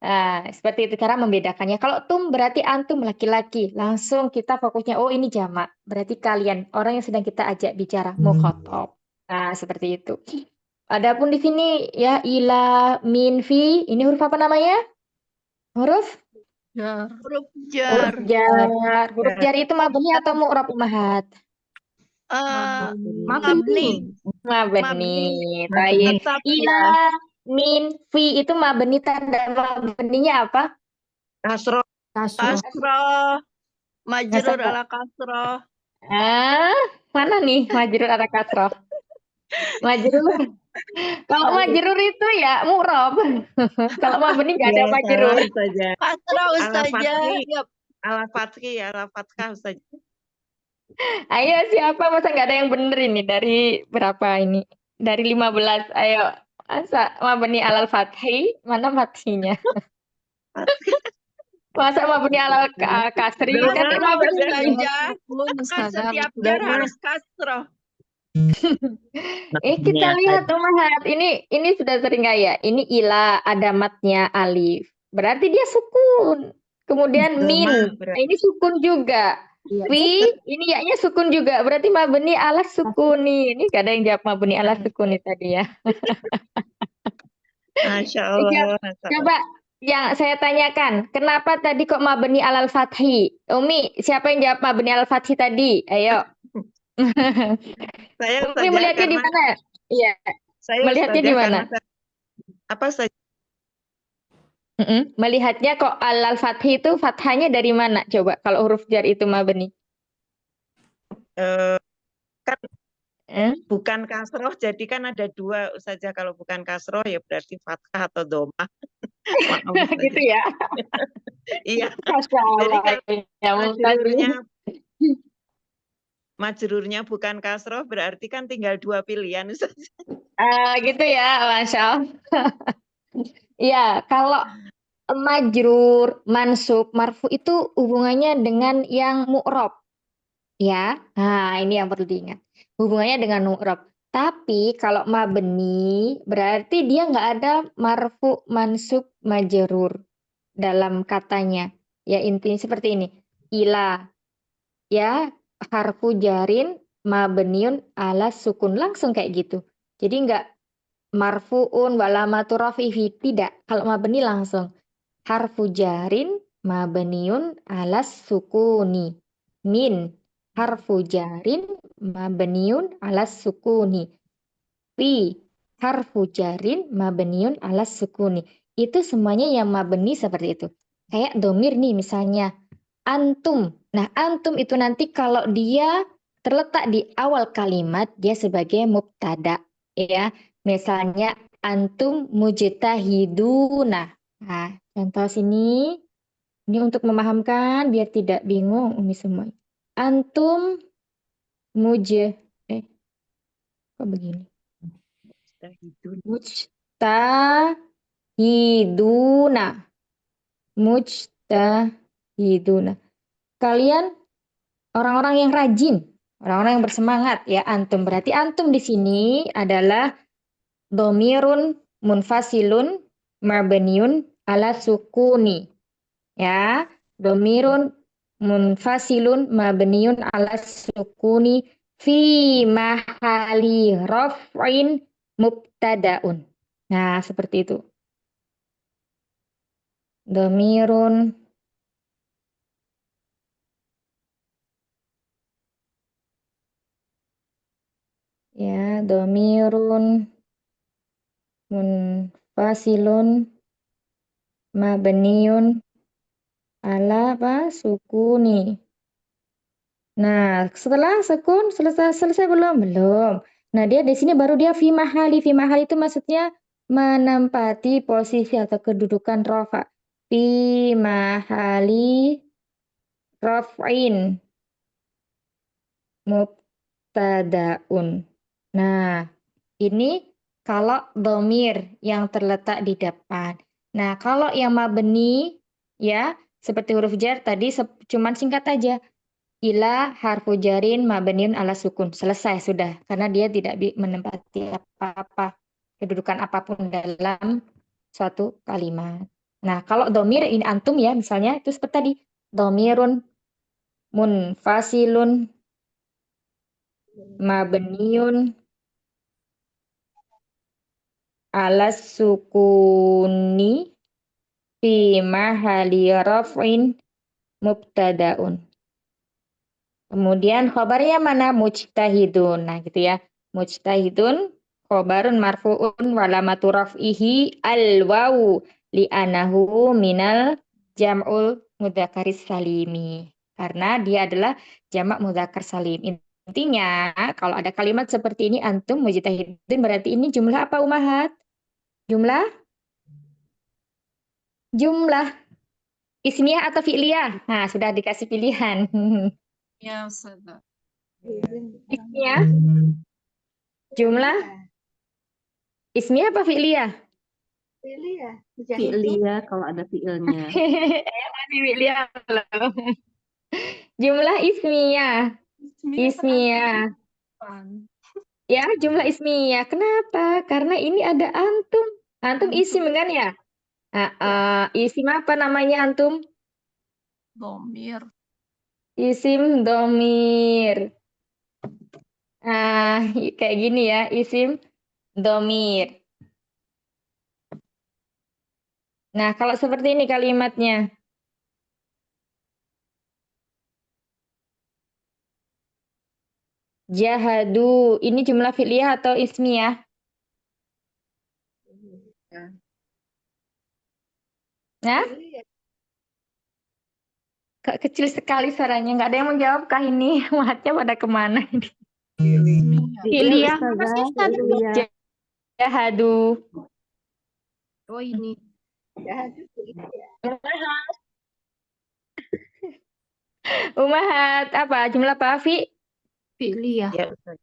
Nah, seperti itu cara membedakannya. Kalau tum berarti antum laki-laki. Langsung kita fokusnya, oh ini jamak. Berarti kalian, orang yang sedang kita ajak bicara, mukhatab. Nah, seperti itu. Adapun di sini ya ila, min, fi, ini huruf apa namanya? Huruf? Jar. Huruf Huruf jar. jar. Huruf jar itu mabni atau mu'rab, Umahat? Mabni. Mabni. Baik. Ila, min, fi itu mabni, tanda mabninya apa? Kasroh. Kasroh. Majrur Kasroh. ala kasroh. Mana nih majrur ada kasroh? Majrur. Kalau majrur itu ya mu'rab. Kalau mabni nggak ada majrur. Kasroh Ustazah. Ala fathah Ustazah. Ayo siapa, masa nggak ada yang bener ini? Dari berapa ini? Dari 15. Ayo. Masa mabni alal fathi? Mana fathinya? Masa mabni alal kasri? Kan mabni. Kan setiap jar harus kasroh. Kita lihat Umahat. Ini sudah sering nggak ya? Ini ila, ada matnya alif. Berarti dia sukun. Kemudian min. Nah, ini sukun juga. Fi, ini ya-nya sukun juga. Berarti mabni ala sukuni. Ini gak ada yang jawab mabni ala sukuni tadi ya. Masya Allah. Coba yang saya tanyakan, kenapa tadi kok mabni alal fathi? Umi, siapa yang jawab mabni alal fathi tadi? Ayo. Saya Umi melihatnya di mana? Iya. Melihatnya di mana? Apa saja? Melihatnya kok alal fathi itu fathanya dari mana? Coba kalau huruf jar itu mabni. Kan bukan kasroh, jadi kan ada 2 saja. Kalau bukan kasroh ya berarti fathah atau domah. Gitu ya. Iya. Jadi kan majrurnya bukan kasroh berarti kan tinggal 2 pilihan saja. Gitu ya, Masya Allah. Iya, kalau majrur, mansub, marfu itu hubungannya dengan yang mu'rab. Ya, nah ini yang perlu diingat. Hubungannya dengan mu'rab. Tapi kalau mabni berarti dia nggak ada marfu, mansub, majrur dalam katanya. Ya intinya seperti ini. Ila, ya harfu jarin mabniun ala sukun, langsung kayak gitu. Jadi nggak marfuun walamatu rafihi, tidak. Kalau mabni langsung harfu jarin mabniun ala sukuni. Min harfu jarin mabniun ala sukuni. Fi harfu jarin mabniun ala sukuni. itu semuanya yang mabni seperti itu. Kayak domir nih misalnya antum. Nah, antum itu nanti kalau dia terletak di awal kalimat dia sebagai mubtada ya. Misalnya antum mujtahiduna. Nah, contoh sini ini untuk memahamkan biar tidak bingung Umi semua. Antum kok begini? Mujtahiduna. Mujtahiduna. Kalian orang-orang yang rajin, orang-orang yang bersemangat ya antum. Berarti antum di sini adalah domirun munfasilun mabniun ala sukuni. Ya, domirun munfasilun mabniun ala sukuni fi mahali raf'in mubtadaun. Nah, seperti itu. Domirun ya, domirun munfasilun mabniun ala apa? Sukuni. Nah, setelah sukun selesai belum? Belum. Nah, dia di sini baru dia fi mahali. Fi mahali itu maksudnya menempati posisi atau kedudukan rofa. Fi mahali raf'in mubtadaun. Nah, ini kalau domir yang terletak di depan. Nah, kalau yang mabni ya seperti huruf jar tadi cuman singkat aja. Ila harfu jarin mabniun ala sukun. Selesai sudah. Karena dia tidak menempati apa-apa. Kedudukan apapun dalam suatu kalimat. Nah, kalau domir ini antum ya misalnya itu seperti tadi. Domirun munfasilun mabniun ala sukuni fi mahali raf'in mubtadaun. Kemudian khobarnya mana? Mujtahidun. Nah gitu ya. Mujtahidun khobarun marfu'un walamatu raf'ihi al-wawu li'anahu minal jam'ul mudhakaris salimi. Karena dia adalah jamak mudzakkar salim. Intinya kalau ada kalimat seperti ini antum mujtahidun berarti ini jumlah apa umahat? Jumlah ismiyah atau fi'liyah? Nah, sudah dikasih pilihan. Ya, Ustazah. Ismiyah? Jumlah ismiyah apa fi'liyah? Fi'liyah. Fi'liyah kalau ada fi'ilnya. Fi'liyah loh. Jumlah ismiyah. Ismiyah. Ya, jumlah ismiyah. Kenapa? Karena ini ada antum. Antum isim kan ya? Isim apa namanya antum? Domir. Isim domir. Kayak gini ya, isim domir. Nah, kalau seperti ini kalimatnya. Jahadu, ini jumlah fi'liyah atau ismiyah? Nah? Kok kecil sekali suaranya, nggak ada yang menjawab kah ini? Mahatnya pada kemana ini? Fi'liyah. Apa sih, Ustazah? Fi'liyah. Jahadu. Oh, ini. Umahat, apa? Jumlah apa, Fi? Fi'liyah. Ya, Ustaz.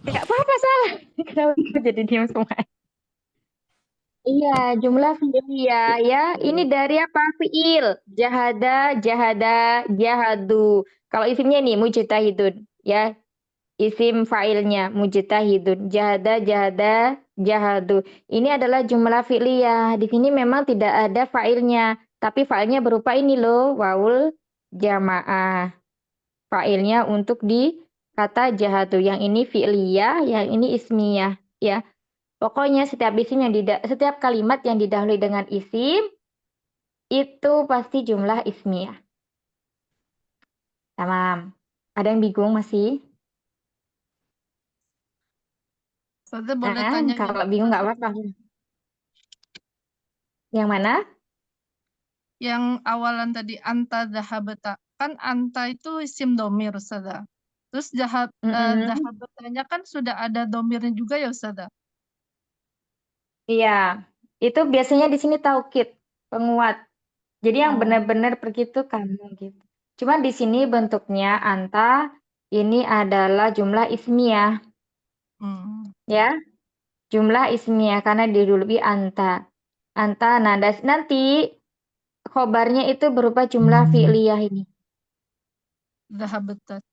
Nggak apa-apa, salah. Kenapa jadi diam semua? Iya, jumlah fi'liyah ya. Ini dari apa? Fi'il. Jahada, jahada, jahadu. Kalau isimnya nih, mujtahidun. Ya, isim fa'ilnya mujtahidun. Jahada, jahada, jahadu. Ini adalah jumlah fi'liyah. Di sini memang tidak ada fa'ilnya. Tapi fa'ilnya berupa ini loh, wawul jamaah. Fa'ilnya untuk di kata jahadu. Yang ini fi'liyah, yang ini ismiyah. Ya. Pokoknya setiap kalimat yang didahului dengan isim itu pasti jumlah ismiyah. Tamam. Ada yang bingung masih? Ustazah boleh tanya Kalau bingung nggak apa-apa. Yang mana? Yang awalan tadi anta dhahabata. Kan anta itu isim domir, Ustazah. Terus dhahabatanya kan sudah ada domirnya juga ya, Ustazah. Iya, itu biasanya di sini taukid, penguat. Jadi yang Oh. benar-benar pergi itu kamu gitu. Cuma di sini bentuknya anta ini adalah jumlah ismiyah, ya. Jumlah ismiyah karena didului anta. Anta nanti khobarnya itu berupa jumlah fi'liyah ini. Dhahabata.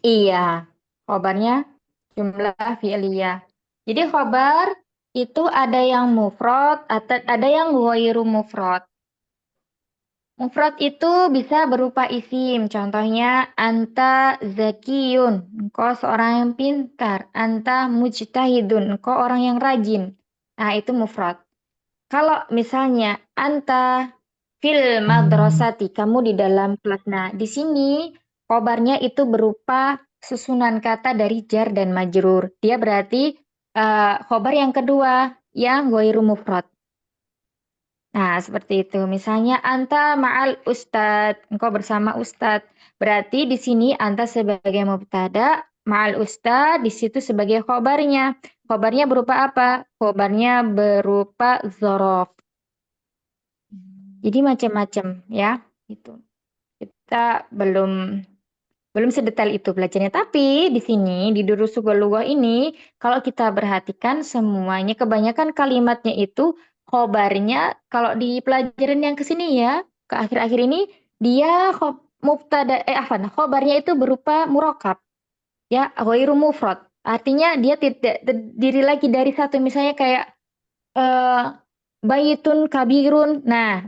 Iya, khobarnya jumlah fi'liyah. Jadi khobar itu ada yang mufrad, ada yang ghairu mufrad. Mufrad itu bisa berupa isim, contohnya anta zakiyun, engkau seorang yang pintar, anta mujtahidun, engkau orang yang rajin. Nah, itu mufrad. Kalau misalnya anta fil madrasati, kamu di dalam kelas. Nah, di sini khobarnya itu berupa susunan kata dari jar dan majrur. Dia berarti khobar yang kedua, yang ghairu mufrad. Nah, seperti itu. Misalnya anta ma'al ustad, engkau bersama ustad. Berarti di sini anta sebagai mubtada, ma'al ustad di situ sebagai khobarnya. Khobarnya berupa apa? Khobarnya berupa dzaraf. Jadi macam-macam ya, gitu. Kita belum sedetail itu belajarnya. Tapi di sini di Durusul Lughah ini kalau kita perhatikan semuanya kebanyakan kalimatnya itu khobarnya kalau di pelajaran yang kesini ya ke akhir-akhir ini dia khobarnya itu berupa murakab ya ghairu mufrad. Artinya dia tidak terdiri lagi dari satu misalnya kayak baitun kabirun. Nah,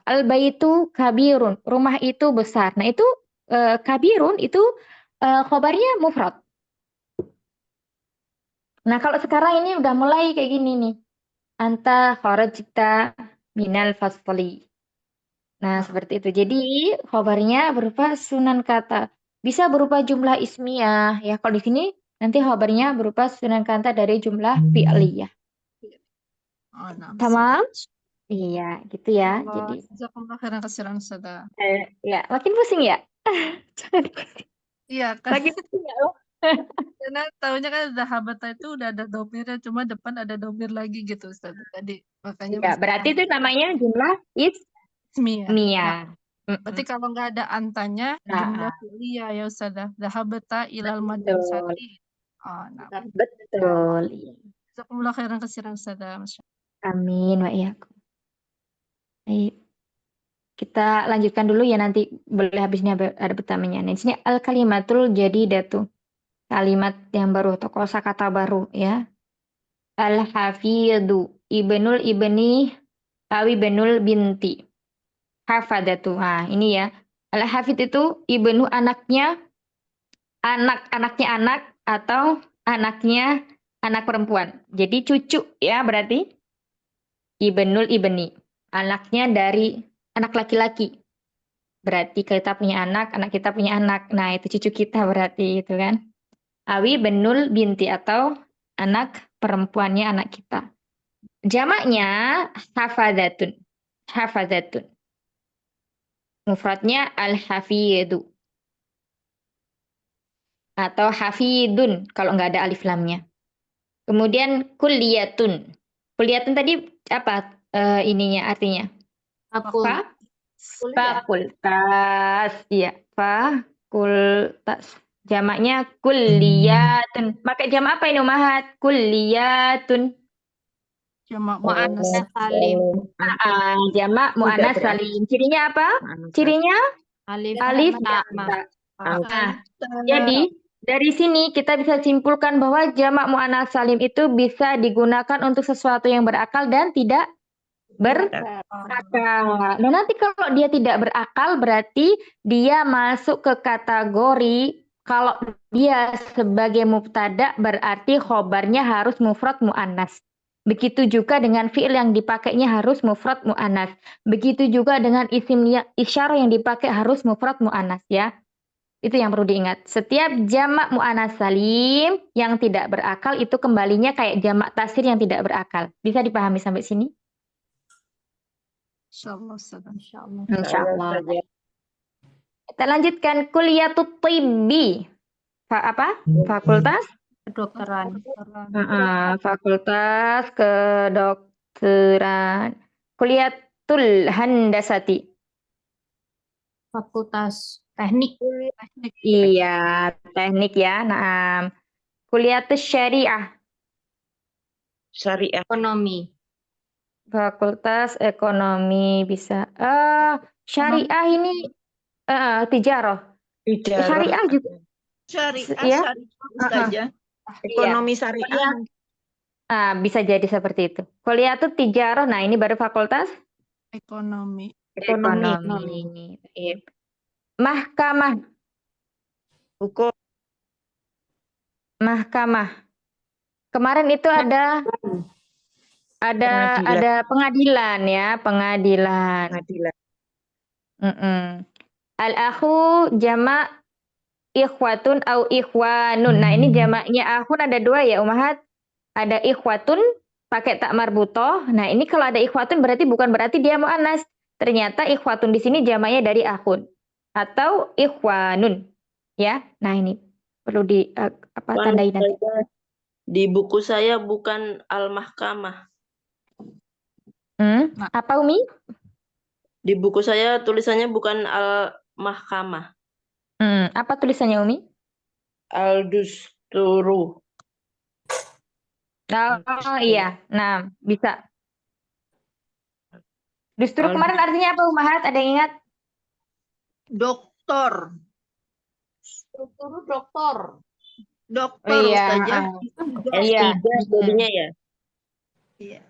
al-baitu kabirun. Rumah itu besar. Nah, itu kabirun itu khobarnya mufrad. Nah, kalau sekarang ini udah mulai kayak gini nih. Anta kharajta minal fasli. Nah, seperti itu. Jadi, khobarnya berupa sunan kata. Bisa berupa jumlah ismiyah. Ya, kalau di sini nanti khobarnya berupa sunan kata dari jumlah fi'liyah. Oh, nah, Tamam? Iya, gitu ya. Jadi, jazakumullah khairan katsiran, Ustazah. ya, makin pusing ya? Jangan pusing. Iya, kan. Makin pusing ya lo? Karena tahunya kan dhahabata itu udah ada domirnya, cuma depan ada domir lagi gitu, Ustazah. Tadi makanya Ya, berarti itu namanya jumlah ismiyah. ismiyah. Berarti kalau nggak ada antanya, jumlah Nah, fi'liyah ya, Ustazah. Dhahabata ilal betul. madrasati. Oh, nah. Betul. Iya. Jazakumullah khairan katsiran, Ustazah. Amin wa iyyakum. Baik. Kita lanjutkan dulu ya nanti boleh habisnya ada pertamanya. Nah, di sini al kalimatul jadidatu. Kalimat yang baru atau kosakata baru ya. Al hafidhu ibnul ibni awi benul binti. Hafadatu. Nah, ini ya. Al hafid itu ibnu anaknya anak atau anaknya anak perempuan. Jadi cucu ya berarti ibnul ibni. Anaknya dari anak laki-laki. Berarti kita punya anak kita punya anak. Nah, itu cucu kita berarti itu kan. Awi benul binti atau anak perempuannya anak kita. Jamaknya hafadatun. Hafadatun. Mufradnya al-hafidhu. Atau hafidun kalau nggak ada alif lamnya. Kemudian kulliyatun. Kulliyatun tadi apa ininya artinya? Fakultas. Iya, fakultas. Jamaknya kulliyatun. Pakai jamak apa ini Umahat? Kulliyatun. Jamak muannas salim. Jamak muannas salim. Cirinya apa? Cirinya alif dan ta. Nah, jadi dari sini kita bisa simpulkan bahwa jamak muannas salim itu bisa digunakan untuk sesuatu yang berakal dan tidak berakal. Nah, nanti kalau dia tidak berakal berarti dia masuk ke kategori kalau dia sebagai mubtada berarti khobarnya harus mufrad muannas. Begitu juga dengan fi'il yang dipakainya harus mufrad muannas. Begitu juga dengan isim isyarah yang dipakai harus mufrad muannas ya. Itu yang perlu diingat. Setiap jamak mu'anats salim yang tidak berakal itu kembalinya kayak jamak taksir yang tidak berakal. Bisa dipahami sampai sini? Insyaallah Ustazah. Insyaallah. Insyaallah. saja. Kita lanjutkan kuliatut tibbi. Fakultas? Kedokteran. Fakultas kedokteran. Kuliatul handasati. Fakultas teknik. Iya, teknik ya. Nah, kuliatus syariah. Syariah. Ekonomi. Fakultas ekonomi bisa. Syariah ini tijaroh. Tijarah. Syariah juga. Syariah, Ya. Ustazah. Ekonomi syariah. Bisa jadi seperti itu. Kuliatul tijaroh. Nah, ini baru fakultas Ekonomi. ekonomi. Iya. Mahkamah. Hukum. Mahkamah. Kemarin itu ada pengadilan ya, pengadilan. Al-akhu jamak ikhwatun au ikhwanun. Nah, ini jamaknya akhun ada dua ya, Umahat. Ada ikhwatun pakai tak marbutoh. Nah, ini kalau ada ikhwatun bukan berarti dia muannas. Ternyata ikhwatun di sini jamaknya dari akhun atau ikhwanun. Ya. Nah, ini perlu tandai nanti. Di buku saya bukan al-mahkamah. Apa Umi? Di buku saya tulisannya bukan al-mahkamah. Apa tulisannya Umi? Al-dusturu. Oh iya, nah bisa. Dusturu kemarin artinya apa Umahat? Ada yang ingat? Doktor. Dusturu doktor. Dokter Iya. Ustazah. Iya. Jadinya ya. Iya.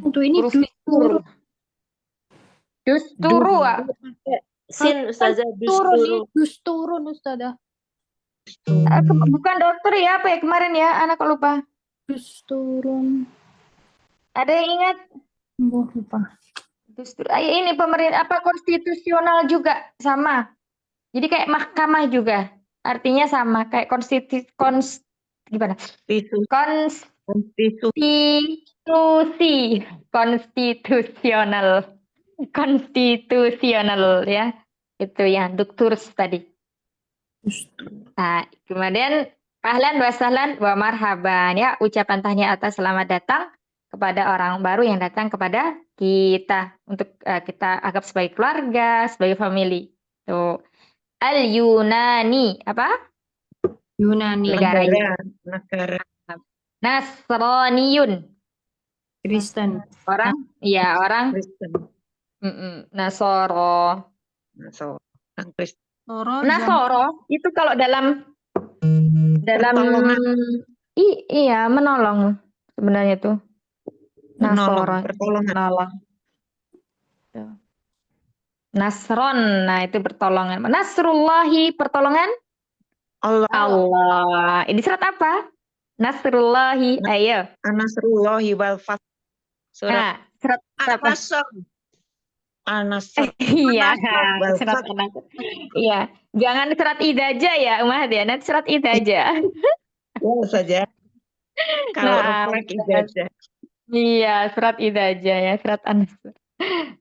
Untuk ini dusturu. Dusturu. Sin Ustazah dusturu. Dusturun Ustazah. Bukan dokter ya, apa ya kemarin ya? Anak kok lupa. Dusturun. Ada yang ingat? Lupa. Dustur. Ini pemerintah konstitusional juga sama. Jadi kayak mahkamah juga. Artinya sama kayak gimana? Konstitusional ya. Itu yang dukturs tadi. Nah, kemudian ahlan wa sahlan wa marhaban ya, ucapan tahniah atas selamat datang kepada orang baru yang datang kepada kita untuk kita anggap sebagai keluarga, sebagai family. Tuh. Al-Yunani apa? Yunani. Negara. Nasraniyun. Kristen. Orang Kristen. Nasoro. Nasoro itu kalau dalam iya menolong sebenarnya tuh. Nasoro menolong. Nasron, nah itu pertolongan. Nasrullahi pertolongan Allah. Ini surat apa? Nasrullahi. Ayo. Nasrullahi wal fath. Surat surat apa? An-Nasr. Iya, surat An-Nasr. Iya, jangan surat Id aja ya, Umahat ya. Nanti surat Id aja. Ya saja. Kalau refleks Id aja. Iya, surat Id aja ya, surat An-Nasr.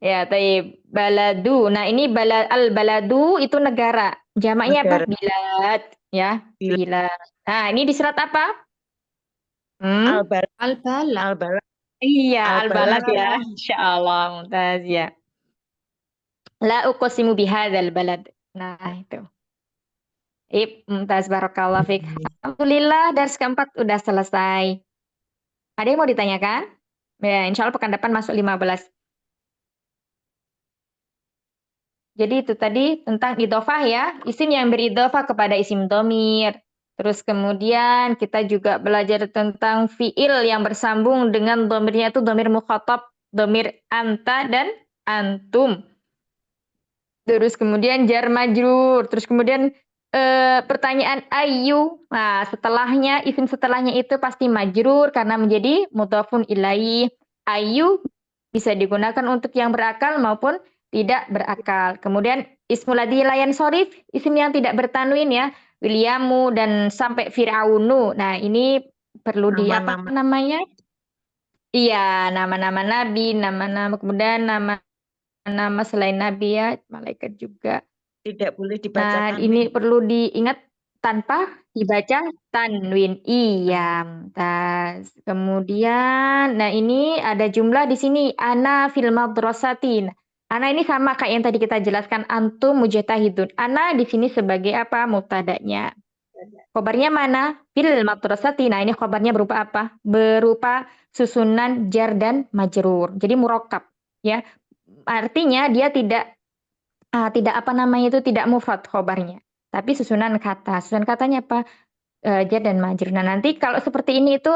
Ya, taib. Baladu. Nah, ini al-baladu itu negara. Jamaknya apa? Bilad, ya. Bilad. Nah, ini di surat apa? Al-Balad. Iya, al-balad ya. Insyaallah, mumtaz ya. La uqsimu bihadzal balad. Nah, itu. Mumtaz barakallahu fik. Alhamdulillah dars keempat udah selesai. Ada yang mau ditanyakan? Ya, insyaallah pekan depan masuk 15. Jadi itu tadi tentang idhofah ya, isim yang beridhofah kepada isim dhamir. Terus kemudian kita juga belajar tentang fiil yang bersambung dengan dhamirnya itu dhamir mukhatab, dhamir anta dan antum. Terus kemudian jar majrur, terus kemudian pertanyaan ayu. Nah, setelahnya isim setelahnya itu pasti majrur karena menjadi mudhafun ilaih. Ayu bisa digunakan untuk yang berakal maupun tidak berakal. Kemudian ismul ladzi la yansorif, isim yang tidak bertanwin ya. Williamu dan sampai Firaunu. Nah, ini perlu di apa Nama-nama. namanya? Iya, nama-nama nabi, nama-nama kemudian nama selain nabi ya, malaikat juga. Tidak boleh dibaca Nah, tanwin. ini perlu diingat tanpa dibaca tanwin. Iya, mumtaz. Kemudian, nah ini ada jumlah di sini. Ana fil madrasatin. Ana ini sama kayak yang tadi kita jelaskan. Antum mujtahidun. Ana di sini sebagai apa? Mubtada'nya. Khobarnya mana? Fil madrasati. Nah, ini khobarnya berupa apa? Berupa susunan jar dan majrur. Jadi murakkab, ya. Artinya dia tidak apa namanya itu tidak mufrad khobarnya, tapi susunan kata. Susunan katanya apa? Jar dan majrur. Nah, nanti kalau seperti ini itu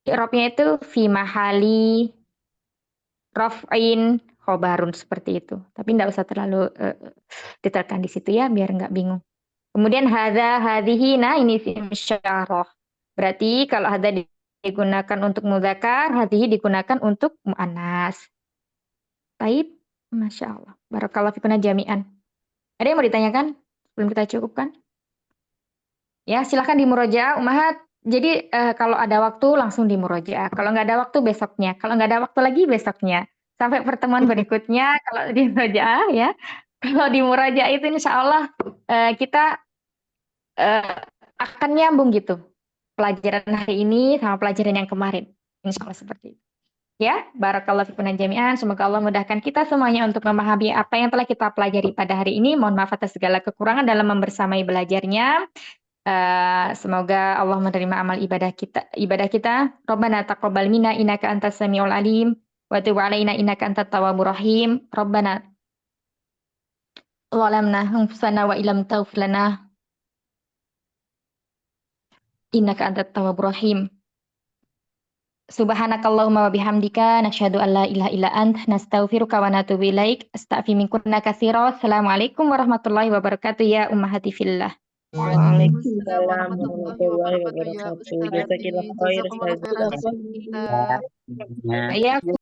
i'rabnya itu fi mahali raf'in khobarun seperti itu. Tapi enggak usah terlalu detailkan di situ ya biar enggak bingung. Kemudian hadza hadhihi, nah ini isim isyarah. Berarti kalau hadza digunakan untuk muzakkar, hadhihi digunakan untuk muannas. Baik, Masya Allah. Barakallahu fikunna jami'an. Ada yang mau ditanyakan sebelum kita cukupkan? Ya, silahkan di murojaah, Ummahat. Jadi kalau ada waktu langsung di murojaah. Kalau nggak ada waktu besoknya. Kalau nggak ada waktu lagi besoknya. Sampai pertemuan berikutnya kalau di murojaah ya. Kalau di murojaah itu insya Allah kita akan nyambung gitu. Pelajaran hari ini sama pelajaran yang kemarin. Insya Allah seperti itu. Ya, barakallahu fikunna jami'an. Semoga Allah mudahkan kita semuanya untuk memahami apa yang telah kita pelajari pada hari ini. Mohon maaf atas segala kekurangan dalam membersamai belajarnya. Semoga Allah menerima amal ibadah kita. Rabbana taqabbal minna innaka antas samiul alim wa tub alaina innaka antat tawwabur rahim. Rabbana zalamna anfusana wa illam taghfir lana innaka antat tawwabur rahim. Subhanakallahumma wa bihamdika nasyhadu an la ilaha illa ant nastaghfiruka wa natubu ilaik. Astaghfiru minkunna katsira. Assalamualaikum warahmatullahi wabarakatuh ya ummahati fillah. Waalaikumsalam warahmatullahi wabarakatuh. Jazakillah khair, Ustazah. Ya.